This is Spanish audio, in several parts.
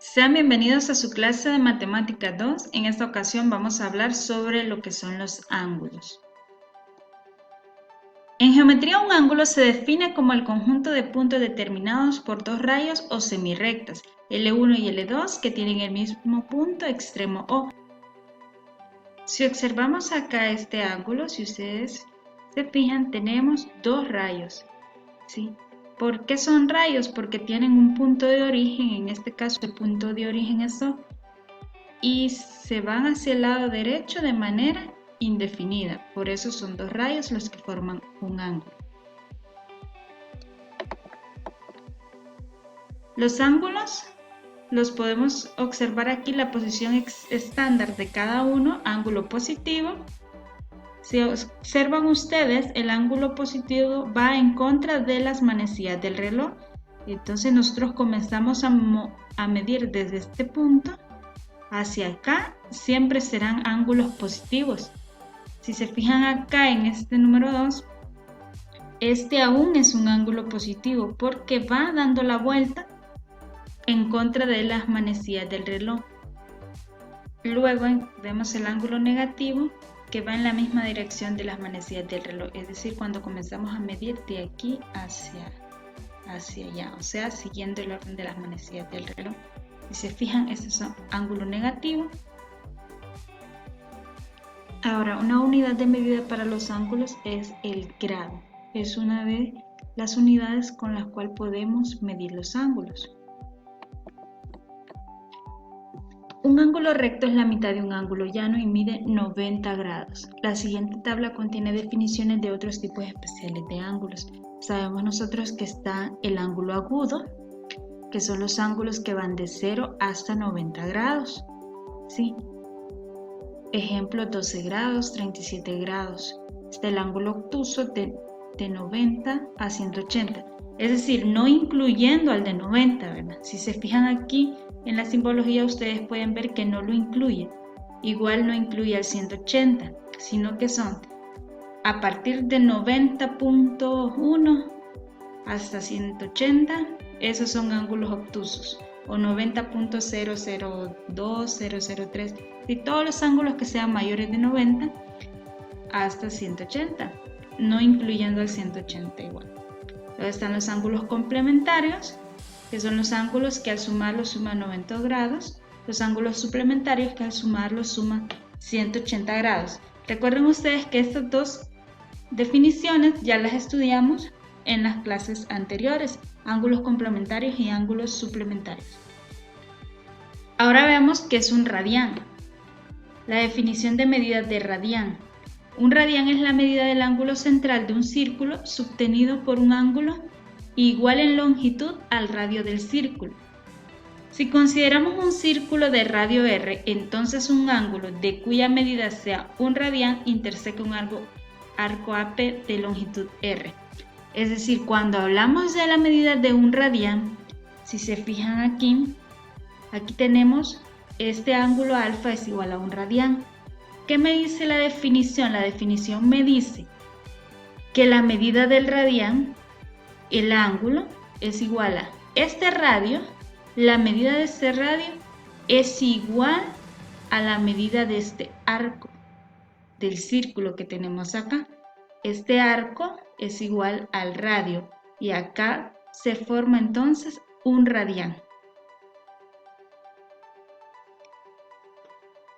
Sean bienvenidos a su clase de Matemática 2. En esta ocasión vamos a hablar sobre lo que son los ángulos. En geometría, un ángulo se define como el conjunto de puntos determinados por dos rayas o semirrectas, L1 y L2, que tienen el mismo punto extremo O. Si observamos acá este ángulo, si ustedes se fijan, tenemos dos rayos, ¿sí? ¿Por qué son rayos? Porque tienen un punto de origen, en este caso el punto de origen es O, y se van hacia el lado derecho de manera indefinida. Por eso son dos rayos los que forman un ángulo. Los ángulos los podemos observar aquí, la posición estándar de cada uno, ángulo positivo. Si observan ustedes, el ángulo positivo va en contra de las manecillas del reloj. Entonces nosotros comenzamos a medir desde este punto hacia acá, siempre serán ángulos positivos. Si se fijan acá en este número 2, este aún es un ángulo positivo porque va dando la vuelta en contra de las manecillas del reloj. Luego vemos el ángulo negativo que va en la misma dirección de las manecillas del reloj, es decir, cuando comenzamos a medir de aquí hacia allá, o sea, siguiendo el orden de las manecillas del reloj. Si se fijan, este es un ángulo negativo. Ahora, una unidad de medida para los ángulos es el grado. Es una de las unidades con las cuales podemos medir los ángulos. Un ángulo recto es la mitad de un ángulo llano y mide 90 grados. La siguiente tabla contiene definiciones de otros tipos especiales de ángulos. Sabemos nosotros que está el ángulo agudo, que son los ángulos que van de 0 hasta 90 grados. ¿Sí? Ejemplo, 12 grados, 37 grados. Está el ángulo obtuso de 90 a 180. Es decir, no incluyendo al de 90, ¿verdad? Si se fijan aquí en la simbología, ustedes pueden ver que no lo incluye. Igual no incluye al 180, sino que son a partir de 90.1 hasta 180, esos son ángulos obtusos, o 90.002, 003, y todos los ángulos que sean mayores de 90 hasta 180, no incluyendo el 180 igual. Luego están los ángulos complementarios, que son los ángulos que al sumarlos suman 90 grados, los ángulos suplementarios que al sumarlos suman 180 grados. Recuerden ustedes que estas dos definiciones ya las estudiamos en las clases anteriores, ángulos complementarios y ángulos suplementarios. Ahora veamos qué es un radián. La definición de medidas de radián. Un radián es la medida del ángulo central de un círculo subtenido por un ángulo igual en longitud al radio del círculo. Si consideramos un círculo de radio r, entonces un ángulo de cuya medida sea un radián interseca un arco AP de longitud r. Es decir, cuando hablamos de la medida de un radián, si se fijan aquí tenemos este ángulo alfa es igual a un radián. ¿Qué me dice la definición? La definición me dice que la medida del radián, el ángulo, es igual a este radio, la medida de este radio es igual a la medida de este arco, del círculo que tenemos acá. Este arco es igual al radio y acá se forma entonces un radián.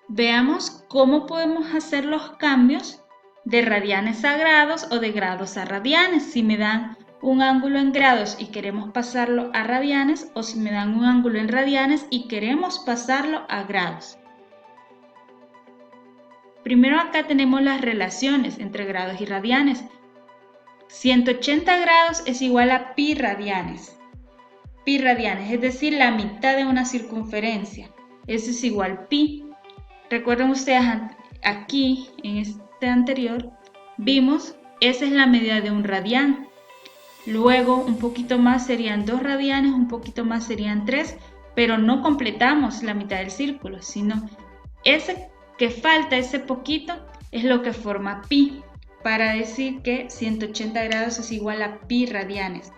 Veamos cómo podemos hacer los cambios de radianes a grados o de grados a radianes. Si me dan un ángulo en grados y queremos pasarlo a radianes, o si me dan un ángulo en radianes y queremos pasarlo a grados. Primero acá tenemos las relaciones entre grados y radianes. 180 grados es igual a pi radianes. Pi radianes, es decir, la mitad de una circunferencia. Eso es igual a pi. Recuerden ustedes aquí, en este anterior, vimos, esa es la medida de un radián. Luego, un poquito más serían 2 radianes, un poquito más serían 3, pero no completamos la mitad del círculo, sino ese que falta, ese poquito, es lo que forma pi, para decir que 180 grados es igual a pi radianes.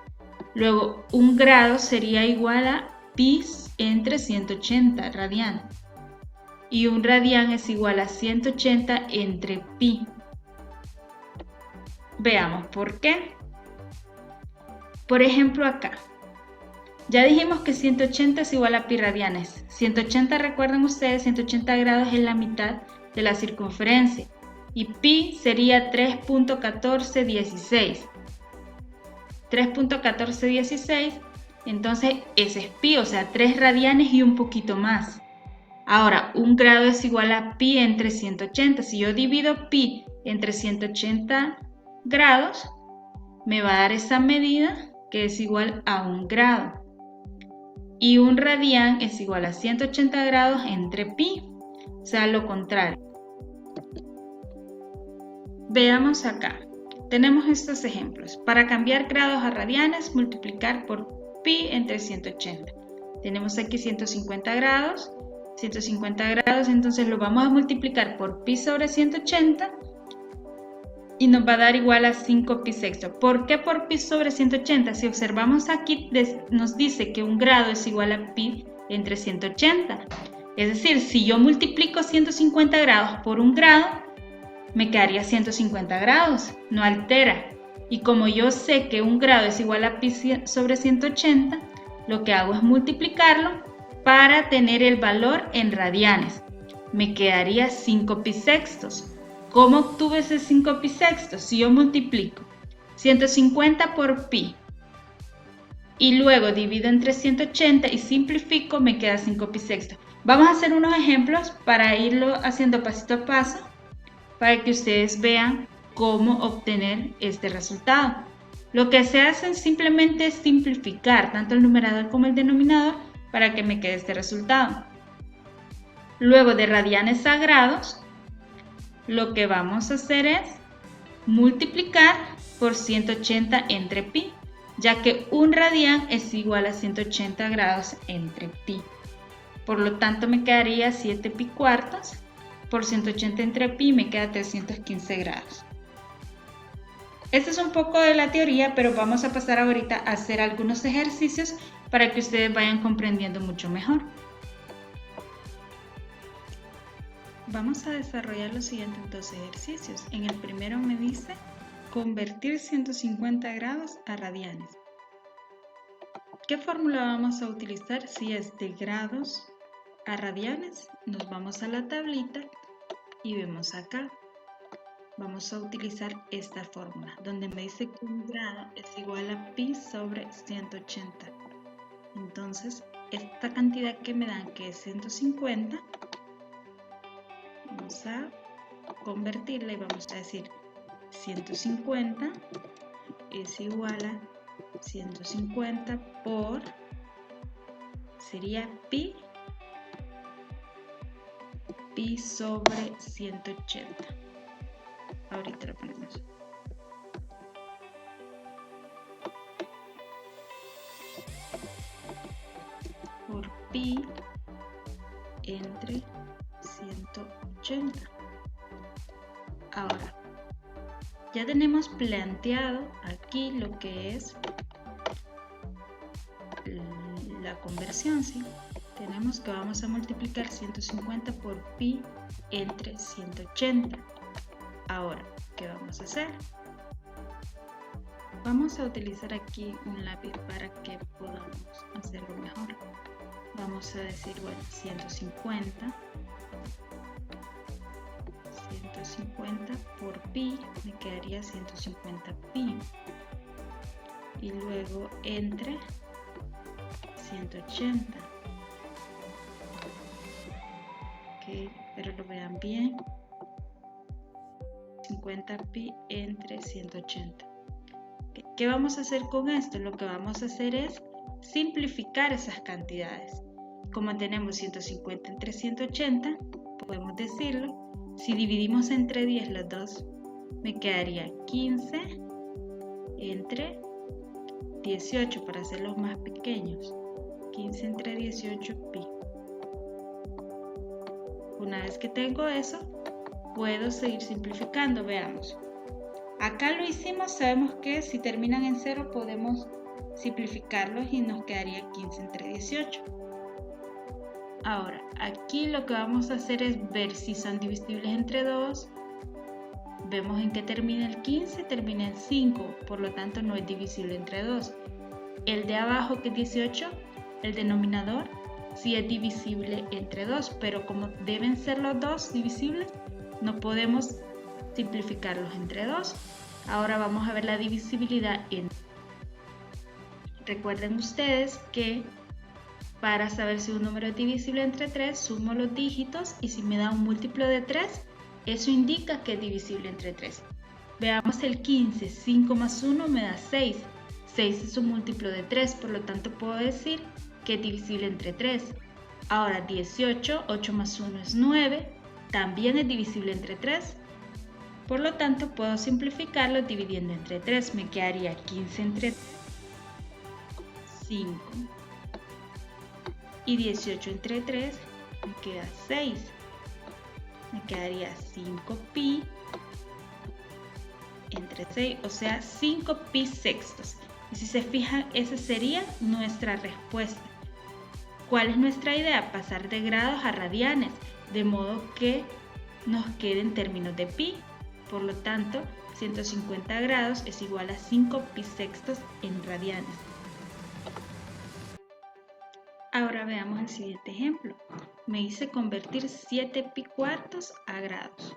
Luego, un grado sería igual a pi entre 180 radianes. Y un radián es igual a 180 entre pi. Veamos por qué. Por ejemplo acá. Ya dijimos que 180 es igual a pi radianes. 180, recuerden ustedes, 180 grados es la mitad de la circunferencia. Y pi sería 3.1416. 3.1416, entonces ese es pi, o sea, 3 radianes y un poquito más. Ahora, un grado es igual a pi entre 180. Si yo divido pi entre 180 grados, me va a dar esa medida que es igual a 1 grado. Y un radián es igual a 180 grados entre pi, o sea, lo contrario. Veamos acá. Tenemos estos ejemplos. Para cambiar grados a radianes, multiplicar por pi entre 180. Tenemos aquí 150 grados. 150 grados, entonces lo vamos a multiplicar por pi sobre 180 y nos va a dar igual a 5 pi sexto. ¿Por qué por pi sobre 180? Si observamos aquí, nos dice que un grado es igual a pi entre 180. Es decir, si yo multiplico 150 grados por un grado, me quedaría 150 grados, no altera. Y como yo sé que un grado es igual a pi sobre 180, lo que hago es multiplicarlo para tener el valor en radianes. Me quedaría 5 pi sextos. ¿Cómo obtuve ese 5 pi sextos? Si yo multiplico 150 por pi y luego divido entre 180 y simplifico, me queda 5 pi sextos. Vamos a hacer unos ejemplos para irlo haciendo pasito a paso para que ustedes vean cómo obtener este resultado. Lo que se hace simplemente es simplificar tanto el numerador como el denominador para que me quede este resultado. Luego de radianes a grados, lo que vamos a hacer es multiplicar por 180 entre pi, ya que un radián es igual a 180 grados entre pi. Por lo tanto me quedaría 7 pi cuartos, por 180 entre pi me queda 315 grados. Este es un poco de la teoría, pero vamos a pasar ahorita a hacer algunos ejercicios para que ustedes vayan comprendiendo mucho mejor. Vamos a desarrollar los siguientes dos ejercicios. En el primero me dice convertir 150 grados a radianes. ¿Qué fórmula vamos a utilizar si es de grados a radianes? Nos vamos a la tablita y vemos acá. Vamos a utilizar esta fórmula, donde me dice que un grado es igual a pi sobre 180. Entonces, esta cantidad que me dan, que es 150, vamos a convertirla y vamos a decir 150 es igual a 150 por, sería pi sobre 180. Ahorita lo ponemos. Por pi entre 180. Ahora, ya tenemos planteado aquí lo que es la conversión, ¿sí? Tenemos que vamos a multiplicar 150 por pi entre 180. Ahora, ¿qué vamos a hacer? Vamos a utilizar aquí un lápiz para que podamos hacerlo mejor. Vamos a decir, bueno, 150 por pi, me quedaría 150 pi. Y luego entre 180. Ok, pero lo vean bien. 50 pi entre 180. ¿Qué vamos a hacer con esto? Lo que vamos a hacer es simplificar esas cantidades. Como tenemos 150 entre 180, podemos decirlo. Si dividimos entre 10 los dos, me quedaría 15 entre 18 para hacerlos más pequeños. 15 entre 18 pi. Una vez que tengo eso, puedo seguir simplificando, veamos. Acá lo hicimos, sabemos que si terminan en 0 podemos simplificarlos y nos quedaría 15 entre 18. Ahora, aquí lo que vamos a hacer es ver si son divisibles entre 2. Vemos en qué termina el 15, termina en 5, por lo tanto no es divisible entre 2. El de abajo, que es 18, el denominador, sí es divisible entre 2, pero como deben ser los dos divisibles, no podemos simplificarlos entre 2. Ahora vamos a ver la divisibilidad en. Recuerden ustedes que para saber si un número es divisible entre 3, sumo los dígitos y si me da un múltiplo de 3, eso indica que es divisible entre 3. Veamos el 15, 5 más 1 me da 6. 6 es un múltiplo de 3, por lo tanto puedo decir que es divisible entre 3. Ahora 18, 8 más 1 es 9, también es divisible entre 3. Por lo tanto puedo simplificarlo dividiendo entre 3. Me quedaría 15 entre 5. Y 18 entre 3 me queda 6. Me quedaría 5pi entre 6, o sea 5pi sextos. Y si se fijan, esa sería nuestra respuesta. ¿Cuál es nuestra idea? Pasar de grados a radianes, de modo que nos queden términos de pi. Por lo tanto, 150 grados es igual a 5pi sextos en radianes. Ahora veamos el siguiente ejemplo. Me dice convertir 7pi cuartos a grados.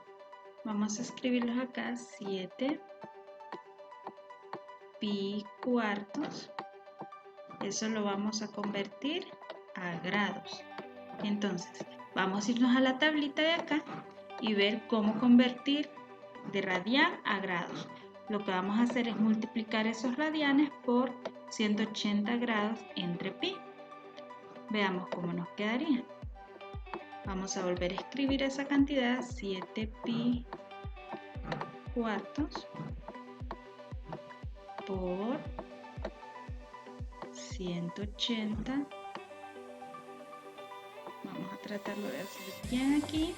Vamos a escribirlos acá, 7pi cuartos. Eso lo vamos a convertir a grados. Entonces, vamos a irnos a la tablita de acá y ver cómo convertir de radian a grados. Lo que vamos a hacer es multiplicar esos radianes por 180 grados entre pi. Veamos cómo nos quedaría. Vamos a volver a escribir esa cantidad, 7pi cuartos por 180. Vamos a tratarlo de hacer bien aquí.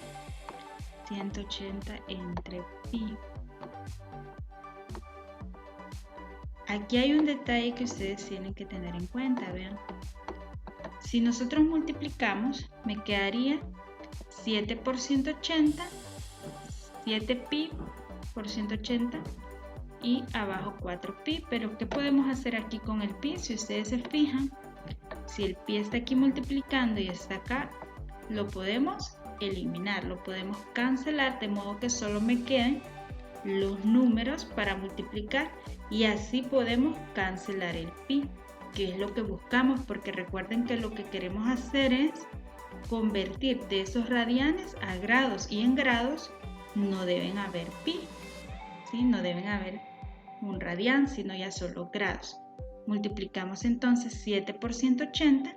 180 entre pi. Aquí hay un detalle que ustedes tienen que tener en cuenta, vean. Si nosotros multiplicamos, me quedaría 7 por 180, 7pi por 180 y abajo 4pi. Pero ¿qué podemos hacer aquí con el pi? Si ustedes se fijan, si el pi está aquí multiplicando y está acá, lo podemos eliminar, lo podemos cancelar, de modo que solo me queden los números para multiplicar y así podemos cancelar el pi, que es lo que buscamos, porque recuerden que lo que queremos hacer es convertir de esos radianes a grados, y en grados no deben haber pi, ¿sí? No deben haber un radian, sino ya solo grados. Multiplicamos entonces 7 por 180,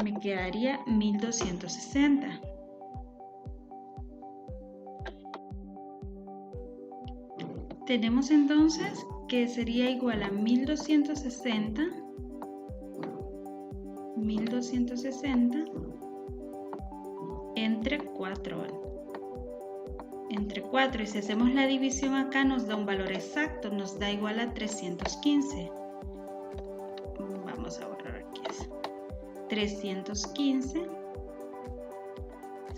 me quedaría 1260. Tenemos entonces que sería igual a 1260 entre 4. Entre 4, y si hacemos la división acá nos da un valor exacto, nos da igual a 315. Vamos a borrar aquí eso. 315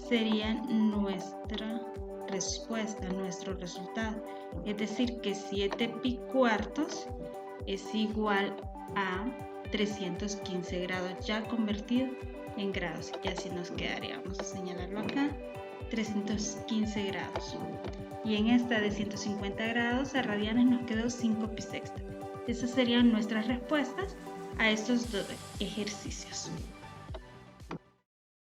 sería nuestra respuesta, nuestro resultado. Es decir, que 7pi cuartos es igual a 315 grados ya convertido en grados. Y así nos quedaría. Vamos a señalarlo acá. 315 grados. Y en esta de 150 grados a radianes nos quedó 5pi sexta. Esas serían nuestras respuestas a estos dos ejercicios.